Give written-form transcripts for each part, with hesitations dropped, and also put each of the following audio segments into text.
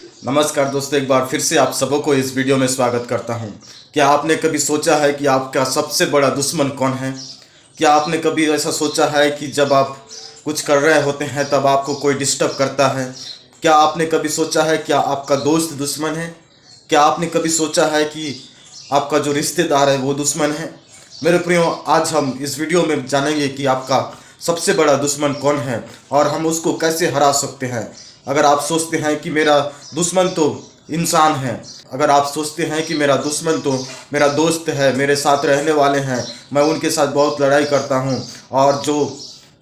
नमस्कार दोस्तों, एक बार फिर से आप सबों को इस वीडियो में स्वागत करता हूं। क्या आपने कभी सोचा है कि आपका सबसे बड़ा दुश्मन कौन है? क्या आपने कभी ऐसा सोचा है कि जब आप कुछ कर रहे होते हैं तब आपको कोई डिस्टर्ब करता है? क्या आपने कभी सोचा है क्या आपका दोस्त दुश्मन है? क्या आपने कभी सोचा है कि आपका जो रिश्तेदार है वो दुश्मन है? मेरे प्रियो, आज हम इस वीडियो में जानेंगे कि आपका सबसे बड़ा दुश्मन कौन है और हम उसको कैसे हरा सकते हैं। अगर आप सोचते हैं कि मेरा दुश्मन तो इंसान है, अगर आप सोचते हैं कि मेरा दुश्मन तो मेरा दोस्त है, मेरे साथ रहने वाले हैं, मैं उनके साथ बहुत लड़ाई करता हूं और जो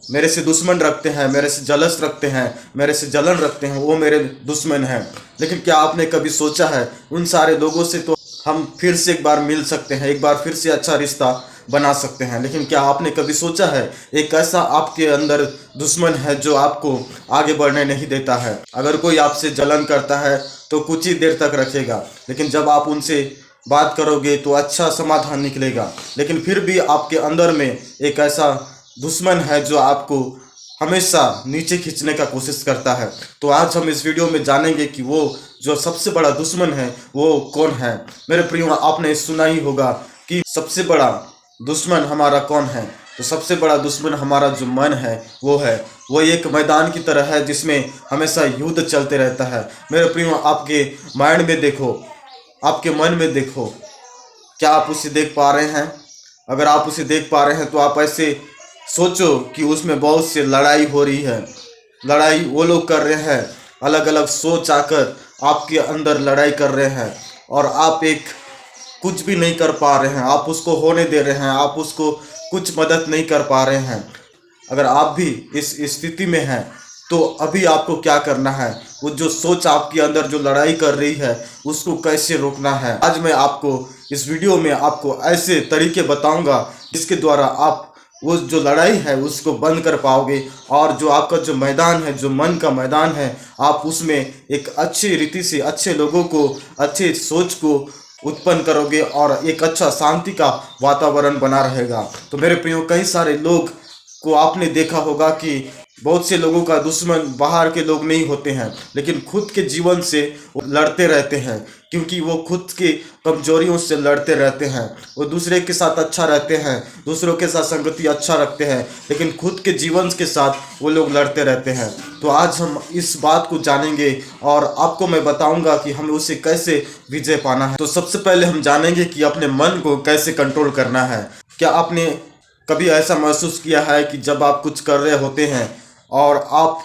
मेरे से दुश्मन रखते हैं, मेरे से जलस रखते हैं, मेरे से जलन रखते हैं, वो मेरे दुश्मन हैं। लेकिन क्या आपने कभी सोचा है उन सारे लोगों से तो हम फिर से एक बार मिल सकते हैं, एक बार फिर से अच्छा रिश्ता बना सकते हैं। लेकिन क्या आपने कभी सोचा है एक ऐसा आपके अंदर दुश्मन है जो आपको आगे बढ़ने नहीं देता है? अगर कोई आपसे जलन करता है तो कुछ ही देर तक रखेगा, लेकिन जब आप उनसे बात करोगे तो अच्छा समाधान निकलेगा। लेकिन फिर भी आपके अंदर में एक ऐसा दुश्मन है जो आपको हमेशा नीचे खींचने का कोशिश करता है। तो आज हम इस वीडियो में जानेंगे कि वो जो सबसे बड़ा दुश्मन है वो कौन है। मेरे प्रियो, आपने सुना ही होगा कि सबसे बड़ा दुश्मन हमारा कौन है। तो सबसे बड़ा दुश्मन हमारा जो मन है वो एक मैदान की तरह है जिसमें हमेशा युद्ध चलते रहता है। मेरे प्रियो, आपके माइंड में देखो, आपके मन में देखो, क्या आप उसे देख पा रहे हैं? अगर आप उसे देख पा रहे हैं तो आप ऐसे सोचो कि उसमें बहुत सी लड़ाई हो रही है। लड़ाई वो लोग कर रहे हैं, अलग अलग सोच आकर आपके अंदर लड़ाई कर रहे हैं और आप एक कुछ भी नहीं कर पा रहे हैं, आप उसको होने दे रहे हैं, आप उसको कुछ मदद नहीं कर पा रहे हैं। अगर आप भी इस स्थिति में हैं तो अभी आपको क्या करना है? वो जो सोच आपके अंदर जो लड़ाई कर रही है उसको कैसे रोकना है, आज मैं आपको इस वीडियो में आपको ऐसे तरीके बताऊंगा जिसके द्वारा आप वो जो लड़ाई है उसको बंद कर पाओगे और जो आपका जो मैदान है, जो मन का मैदान है, आप उसमें एक अच्छी रीति से अच्छे लोगों को, अच्छे सोच को उत्पन्न करोगे और एक अच्छा शांति का वातावरण बना रहेगा। तो मेरे प्रियो, कई सारे लोग को आपने देखा होगा कि बहुत से लोगों का दुश्मन बाहर के लोग नहीं होते हैं, लेकिन खुद के जीवन से वो लड़ते रहते हैं, क्योंकि वो खुद की कमजोरियों से लड़ते रहते हैं। वो दूसरे के साथ अच्छा रहते हैं, दूसरों के साथ संगति अच्छा रखते हैं, लेकिन खुद के जीवन के साथ वो लोग लड़ते रहते हैं। तो आज हम इस बात को जानेंगे और आपको मैं बताऊंगा कि हमें उसे कैसे विजय पाना है। तो सबसे पहले हम जानेंगे कि अपने मन को कैसे कंट्रोल करना है। क्या आपने कभी ऐसा महसूस किया है कि जब आप कुछ कर रहे होते हैं और आप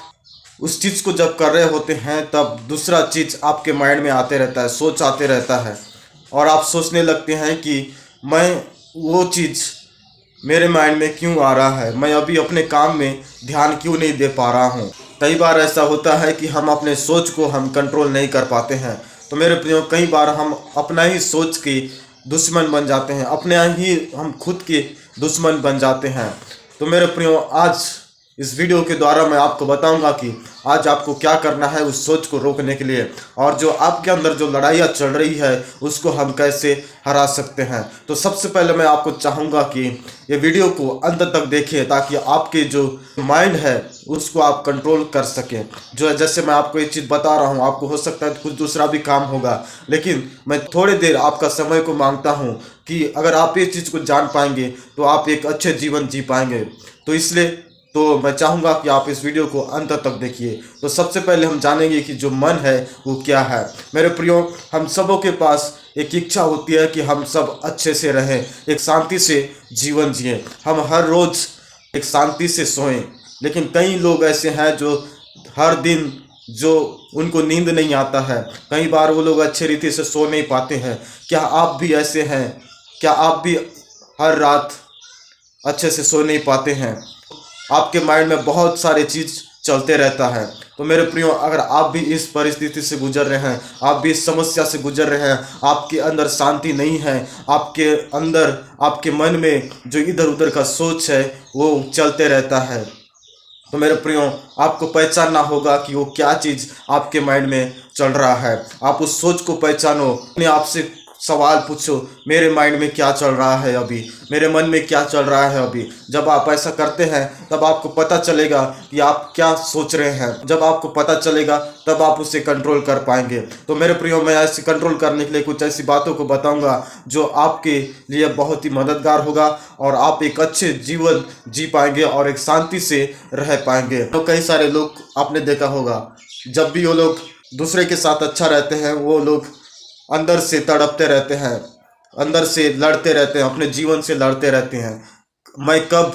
उस चीज़ को जब कर रहे होते हैं तब दूसरा चीज़ आपके माइंड में आते रहता है, सोच आते रहता है और आप सोचने लगते हैं कि मैं वो चीज़ मेरे माइंड में क्यों आ रहा है, मैं अभी अपने काम में ध्यान क्यों नहीं दे पा रहा हूँ। कई बार ऐसा होता है कि हम अपने सोच को हम कंट्रोल नहीं कर पाते हैं। तो मेरे प्रियो, कई बार हम अपना ही सोच के दुश्मन बन जाते हैं, अपने ही हम खुद के दुश्मन बन जाते हैं। तो मेरे प्रियो, आज इस वीडियो के द्वारा मैं आपको बताऊंगा कि आज आपको क्या करना है उस सोच को रोकने के लिए और जो आपके अंदर जो लड़ाइयाँ चल रही है उसको हम कैसे हरा सकते हैं। तो सबसे पहले मैं आपको चाहूँगा कि ये वीडियो को अंत तक देखें ताकि आपके जो माइंड है उसको आप कंट्रोल कर सकें। जो जैसे मैं आपको एक चीज़ बता रहा हूँ, आपको हो सकता है कुछ दूसरा भी काम होगा, लेकिन मैं थोड़ी देर आपका समय को मांगता हूँ कि अगर आप ये चीज़ को जान पाएंगे तो आप एक अच्छे जीवन जी पाएंगे। तो इसलिए तो मैं चाहूँगा कि आप इस वीडियो को अंत तक देखिए। तो सबसे पहले हम जानेंगे कि जो मन है वो क्या है। मेरे प्रियो, हम सबों के पास एक इच्छा होती है कि हम सब अच्छे से रहें, एक शांति से जीवन जिएं, हम हर रोज़ एक शांति से सोएं। लेकिन कई लोग ऐसे हैं जो हर दिन जो उनको नींद नहीं आता है, कई बार वो लोग अच्छे रीति से सो नहीं पाते हैं। क्या आप भी ऐसे हैं? क्या आप भी हर रात अच्छे से सो नहीं पाते हैं? आपके माइंड में बहुत सारे चीज़ चलते रहता है। तो मेरे प्रियो, अगर आप भी इस परिस्थिति से गुजर रहे हैं, आप भी इस समस्या से गुजर रहे हैं, आपके अंदर शांति नहीं है, आपके अंदर आपके मन में जो इधर उधर का सोच है वो चलते रहता है, तो मेरे प्रियो, आपको पहचानना होगा कि वो क्या चीज़ आपके माइंड में चल रहा है। आप उस सोच को पहचानो, अपने आप से सवाल पूछो, मेरे माइंड में क्या चल रहा है अभी, मेरे मन में क्या चल रहा है अभी। जब आप ऐसा करते हैं तब आपको पता चलेगा कि आप क्या सोच रहे हैं। जब आपको पता चलेगा तब आप उसे कंट्रोल कर पाएंगे। तो मेरे प्रियो, मैं ऐसे कंट्रोल करने के लिए कुछ ऐसी बातों को बताऊंगा जो आपके लिए बहुत ही मददगार होगा और आप एक अच्छे जीवन जी पाएंगे और एक शांति से रह पाएंगे। तो कई सारे लोग आपने देखा होगा, जब भी वो लोग दूसरे के साथ अच्छा रहते हैं, वो लोग अंदर से तड़पते रहते हैं, अंदर से लड़ते रहते हैं, अपने जीवन से लड़ते रहते हैं, मैं कब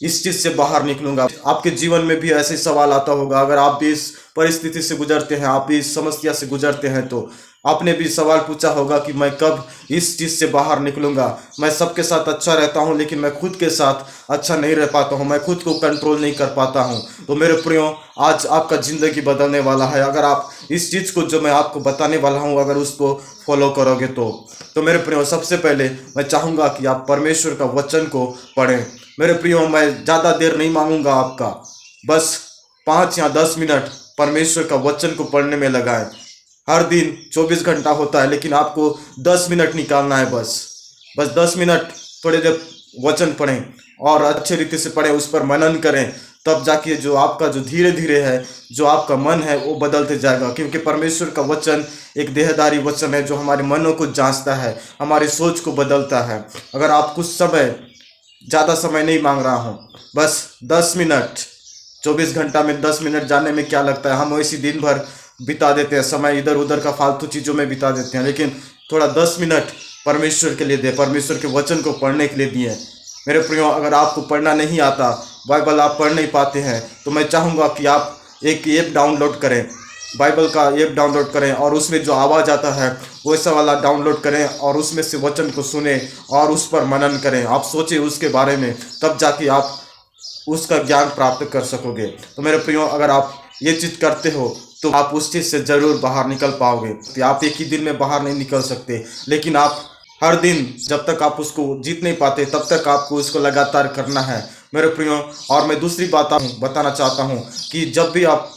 इस चीज़ से बाहर निकलूंगा। आपके जीवन में भी ऐसे सवाल आता होगा। अगर आप भी इस परिस्थिति से गुजरते हैं, आप भी इस समस्या से गुजरते हैं, तो आपने भी सवाल पूछा होगा कि मैं कब इस चीज़ से बाहर निकलूंगा। मैं सबके साथ अच्छा रहता हूं, लेकिन मैं खुद के साथ अच्छा नहीं रह पाता हूं, मैं खुद को कंट्रोल नहीं कर पाता हूं। तो मेरे प्रियो, आज आपका ज़िंदगी बदलने वाला है अगर आप इस चीज़ को जो मैं आपको बताने वाला हूं, अगर उसको फॉलो करोगे तो मेरे प्रियो, सबसे पहले मैं चाहूँगा कि आप परमेश्वर का वचन को पढ़ें। मेरे प्रियो, मैं ज़्यादा देर नहीं मांगूंगा आपका, बस 5 या 10 मिनट परमेश्वर का वचन को पढ़ने में लगाएं। हर दिन 24 घंटा होता है, लेकिन आपको 10 मिनट निकालना है। बस 10 मिनट थोड़ी देर वचन पढ़ें और अच्छे रीति से पढ़ें, उस पर मनन करें। तब जाके जो आपका जो धीरे धीरे है, जो आपका मन है, वो बदलते जाएगा। क्योंकि परमेश्वर का वचन एक देहधारी वचन है जो हमारे मनों को जांचता है, हमारी सोच को बदलता है। अगर आप कुछ समय, ज़्यादा समय नहीं मांग रहा हूँ, बस 10 मिनट, 24 घंटा में 10 मिनट जाने में क्या लगता है। हम इसी दिन भर बिता देते हैं, समय इधर उधर का फालतू चीज़ों में बिता देते हैं, लेकिन थोड़ा 10 मिनट परमेश्वर के लिए दे, परमेश्वर के वचन को पढ़ने के लिए दिए। मेरे प्रियो, अगर आपको पढ़ना नहीं आता, बाइबल आप पढ़ नहीं पाते हैं, तो मैं चाहूँगा कि आप एक ऐप डाउनलोड करें, बाइबल का ऐप डाउनलोड करें और उसमें जो आवाज़ आता है वैसा वाला डाउनलोड करें और उसमें से वचन को सुने और उस पर मनन करें। आप सोचें उसके बारे में, तब जाके आप उसका ज्ञान प्राप्त कर सकोगे। तो मेरे प्रियो, अगर आप ये चीज़ करते हो तो आप उस चीज़ से ज़रूर बाहर निकल पाओगे। तो आप एक ही दिन में बाहर नहीं निकल सकते, लेकिन आप हर दिन जब तक आप उसको जीत नहीं पाते तब तक आपको उसको लगातार करना है मेरे प्रियो। और मैं दूसरी बात बताना चाहता हूँ कि जब भी आप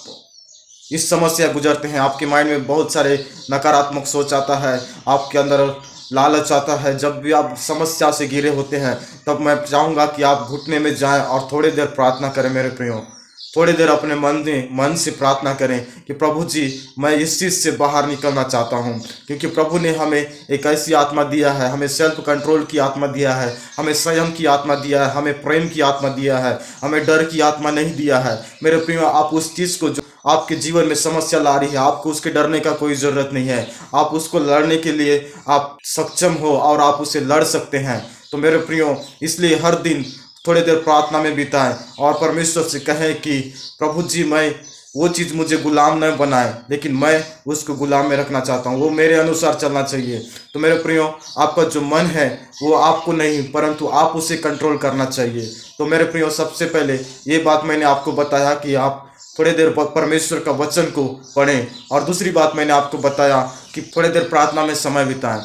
इस समस्या गुजरते हैं, आपके माइंड में बहुत सारे नकारात्मक सोच आता है, आपके अंदर लालच आता है, जब भी आप समस्या से घिरे होते हैं, तब मैं चाहूँगा कि आप घुटने में जाएं और थोड़ी देर प्रार्थना करें मेरे प्रियो। थोड़ी देर अपने मन से प्रार्थना करें कि प्रभु जी, मैं इस चीज़ से बाहर निकलना चाहता हूं। क्योंकि प्रभु ने हमें एक ऐसी आत्मा दिया है, हमें सेल्फ कंट्रोल की आत्मा दिया है, हमें संयम की आत्मा दिया है, हमें प्रेम की आत्मा दिया है, हमें डर की आत्मा नहीं दिया है। मेरे प्रियो, आप उस चीज़ को जो आपके जीवन में समस्या ला रही है, आपको उसके डरने का कोई ज़रूरत नहीं है। आप उसको लड़ने के लिए आप सक्षम हो और आप उसे लड़ सकते हैं। तो मेरे प्रियो, इसलिए हर दिन थोड़ी देर प्रार्थना में बिताएं और परमेश्वर से कहें कि प्रभु जी, मैं वो चीज़ मुझे गुलाम न बनाए, लेकिन मैं उसको गुलाम में रखना चाहता हूँ, वो मेरे अनुसार चलना चाहिए। तो मेरे प्रियो, आपका जो मन है वो आपको नहीं, परंतु आप उसे कंट्रोल करना चाहिए। तो मेरे प्रियो, सबसे पहले ये बात मैंने आपको बताया कि आप थोड़ी देर परमेश्वर का वचन को पढ़ें, और दूसरी बात मैंने आपको बताया कि थोड़ी देर प्रार्थना में समय बिताएं।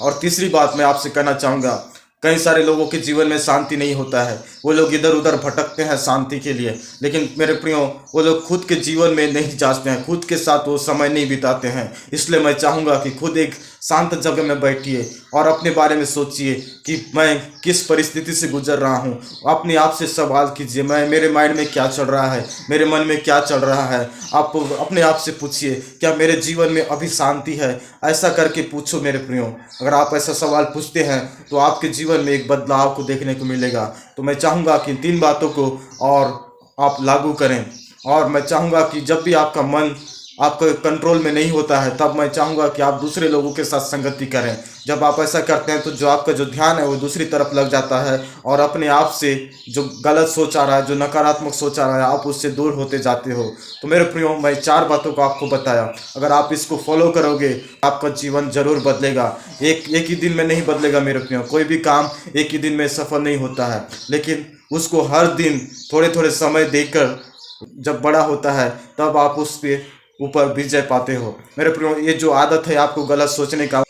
और तीसरी बात मैं आपसे कहना चाहूँगा, कई सारे लोगों के जीवन में शांति नहीं होता है, वो लोग इधर उधर भटकते हैं शांति के लिए, लेकिन मेरे प्रियो, वो लोग खुद के जीवन में नहीं जांचते हैं, खुद के साथ वो समय नहीं बिताते हैं। इसलिए मैं चाहूँगा कि खुद एक शांत जगह में बैठिए और अपने बारे में सोचिए कि मैं किस परिस्थिति से गुजर रहा हूँ। अपने आप से सवाल कीजिए, मेरे माइंड में क्या चल रहा है, मेरे मन में क्या चल रहा है। आप अपने आप से पूछिए, क्या मेरे जीवन में अभी शांति है? ऐसा करके पूछो मेरे प्रियो। अगर आप ऐसा सवाल पूछते हैं तो आपके जीवन में एक बदलाव को देखने को मिलेगा। तो मैं चाहूँगा कि 3 बातों को और आप लागू करें। और मैं चाहूँगा कि जब भी आपका मन आपके कंट्रोल में नहीं होता है, तब मैं चाहूँगा कि आप दूसरे लोगों के साथ संगति करें। जब आप ऐसा करते हैं तो जो आपका जो ध्यान है वो दूसरी तरफ लग जाता है और अपने आप से जो गलत सोच आ रहा है, जो नकारात्मक सोच आ रहा है, आप उससे दूर होते जाते हो। तो मेरे प्रियो, मैं 4 बातों को आपको बताया, अगर आप इसको फॉलो करोगे आपका जीवन जरूर बदलेगा। एक ही दिन में नहीं बदलेगा मेरे प्रियो, कोई भी काम एक ही दिन में सफल नहीं होता है, लेकिन उसको हर दिन थोड़े थोड़े समय देकर जब बड़ा होता है तब आप उसके ऊपर विजय पाते हो। मेरे प्रियो, ये जो आदत है आपको गलत सोचने का,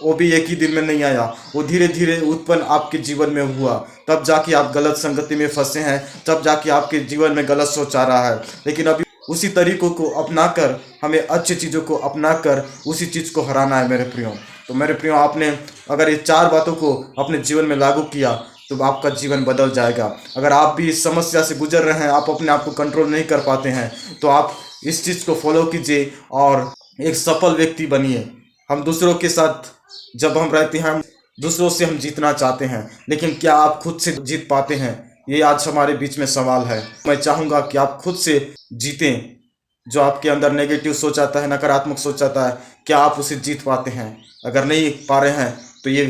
वो भी एक ही दिन में नहीं आया, वो धीरे धीरे उत्पन्न आपके जीवन में हुआ, तब जाके आप गलत संगति में फंसे हैं, तब जाके आपके जीवन में गलत सोच आ रहा है। लेकिन अभी उसी तरीकों को अपनाकर, हमें अच्छी चीज़ों को अपनाकर उसी चीज़ को हराना है मेरे प्रियो। तो मेरे प्रियो, आपने अगर ये 4 बातों को अपने जीवन में लागू किया तो आपका जीवन बदल जाएगा। अगर आप भी इस समस्या से गुजर रहे हैं, आप अपने आप को कंट्रोल नहीं कर पाते हैं, तो आप इस चीज़ को फॉलो कीजिए और एक सफल व्यक्ति बनिए। हम दूसरों के साथ जब हम रहते हैं, दूसरों से हम जीतना चाहते हैं, लेकिन क्या आप खुद से जीत पाते हैं? ये आज हमारे बीच में सवाल है। मैं चाहूँगा कि आप खुद से जीतें। जो आपके अंदर नेगेटिव सोच आता है, नकारात्मक सोच आता है, क्या आप उसे जीत पाते हैं? अगर नहीं पा रहे हैं तो ये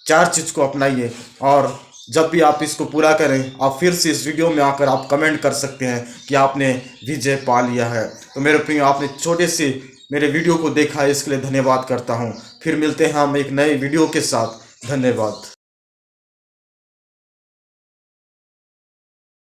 4 चीज़ को अपनाइए, और जब भी आप इसको पूरा करें, आप फिर से इस वीडियो में आकर आप कमेंट कर सकते हैं कि आपने विजय पा लिया है। तो मेरे प्रिय, आपने छोटे से मेरे वीडियो को देखा है, इसके लिए धन्यवाद करता हूँ। फिर मिलते हैं हम एक नए वीडियो के साथ। धन्यवाद।